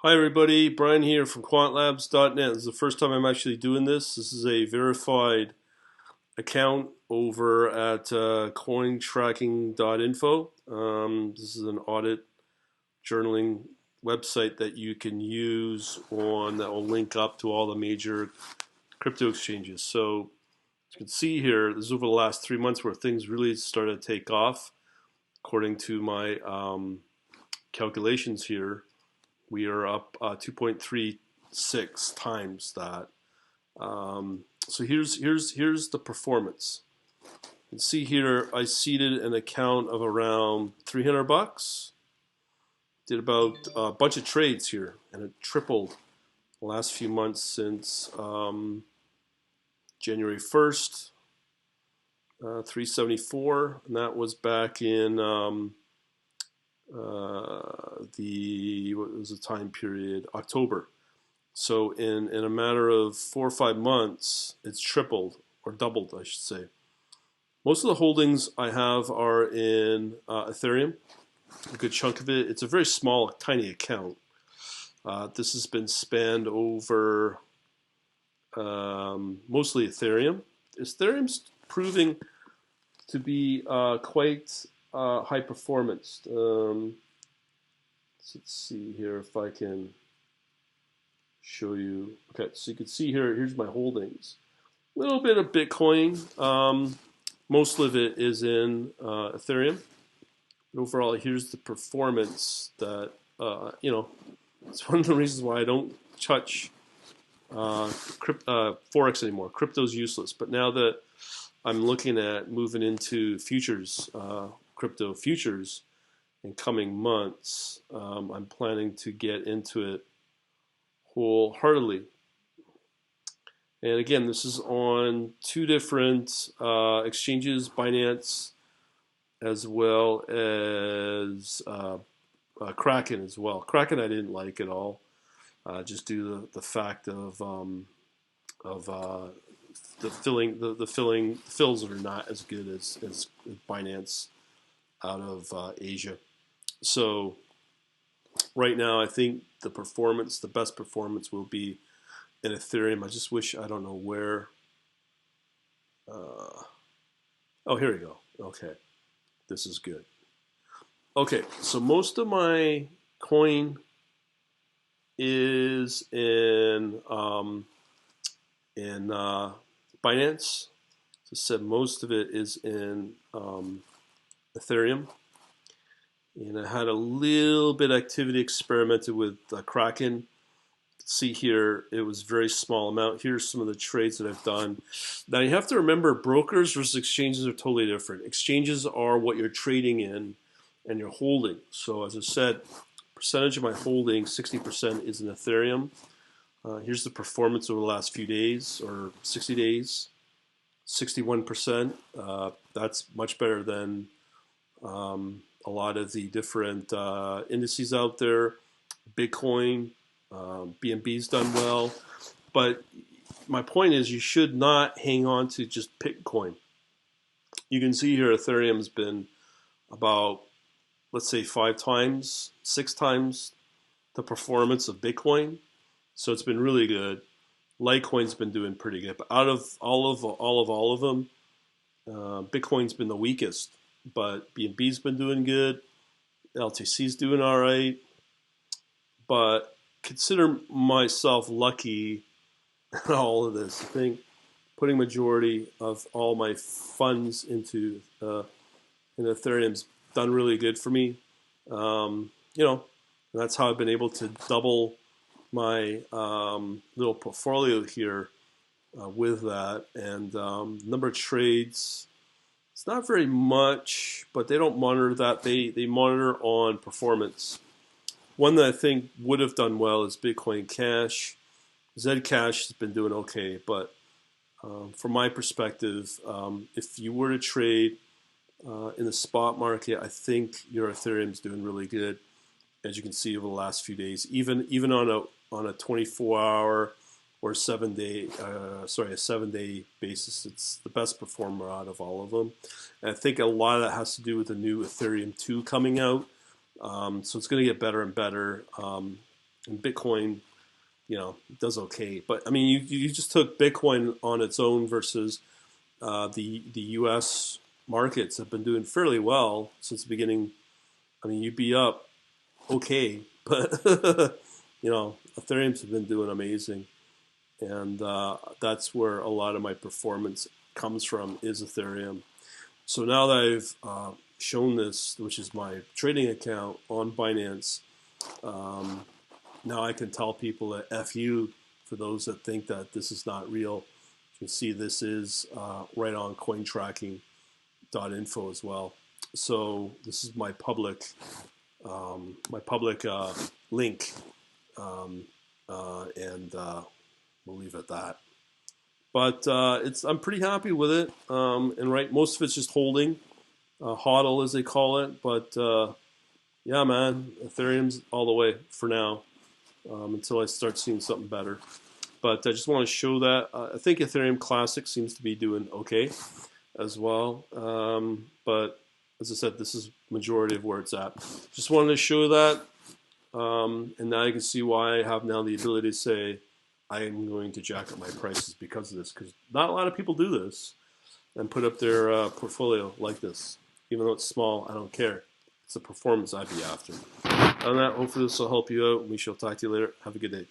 Hi everybody, Brian here from quantlabs.net. This is the first time I'm actually doing this. This is a verified account over at Cointracking.info. This is an audit journaling website that you can use that will link up to all the major crypto exchanges. So as you can see here, this is over the last 3 months where things really started to take off. According to my calculations here, we are up 2.36 times that. So here's the performance. You can see here I seeded an account of around 300 bucks. Did about a bunch of trades here, and it tripled the last few months since January 1st, 374, and that was back in what was the time period? October. So in a matter of 4 or 5 months, it's tripled or doubled, I should say. Most of the holdings I have are in Ethereum. A good chunk of it. It's a very small, tiny account. This has been spanned over mostly Ethereum. Ethereum's proving to be quite high performance. Let's see here if I can show you. Okay, so you can see here, here's my holdings. A little bit of Bitcoin. Most of it is in Ethereum. But overall, here's the performance that, it's one of the reasons why I don't touch Forex anymore. Crypto's useless. But now that I'm looking at moving into futures, crypto futures in coming months, I'm planning to get into it wholeheartedly. And again, this is on 2 different exchanges, Binance as well as Kraken as well. Kraken I didn't like at all, just due to the fact of the fills are not as good as Binance out of Asia. So right now, I think the best performance will be in Ethereum. I just wish, I don't know where. Oh, here we go. Okay, this is good. Okay, so most of my coin is in Binance. As I said, most of it is in Ethereum. And I had a little bit of activity experimented with Kraken. See here, it was a very small amount. Here's some of the trades that I've done. Now you have to remember, brokers versus exchanges are totally different. Exchanges are what you're trading in and you're holding. So as I said, percentage of my holding, 60% is in Ethereum. Here's the performance over the last few days or 60 days, 61%. That's much better than a lot of the different indices out there. Bitcoin, BNB's done well, but my point is you should not hang on to just Bitcoin. You can see here Ethereum's been about, let's say, 5 times, 6 times the performance of Bitcoin, so it's been really good. Litecoin's been doing pretty good, but out of all of them, Bitcoin's been the weakest. But BNB's been doing good. LTC's doing all right. But consider myself lucky in all of this. I think putting majority of all my funds into in Ethereum's done really good for me. That's how I've been able to double my little portfolio here with that. And number of trades, it's not very much, but they don't monitor that. They monitor on performance. One that I think would have done well is Bitcoin Cash. Zcash has been doing okay, but from my perspective, if you were to trade in the spot market, I think your Ethereum's doing really good, as you can see over the last few days. Even on a 24-hour or a 7-day basis, it's the best performer out of all of them. And I think a lot of that has to do with the new Ethereum 2 coming out. So it's going to get better and better. and Bitcoin, does okay. But I mean, you just took Bitcoin on its own versus the U.S. markets have been doing fairly well since the beginning. I mean, you'd be up okay, but Ethereum's been doing amazing, and that's where a lot of my performance comes from is Ethereum. So now that I've shown this, which is my trading account on Binance, now I can tell people that F you for those that think that this is not real. You can see this is right on Cointracking.info as well. So this is my public link, and we'll leave it at that. But I'm pretty happy with it, and most of it's just holding, hodl as they call it. But yeah, man, Ethereum's all the way for now, until I start seeing something better. But I just want to show that I think Ethereum Classic seems to be doing okay as well. But as I said, this is majority of where it's at. Just wanted to show that, and now you can see why I have now the ability to say I am going to jack up my prices because of this. Because not a lot of people do this and put up their portfolio like this. Even though it's small, I don't care. It's the performance I'd be after. On that, hopefully this will help you out, and we shall talk to you later. Have a good day.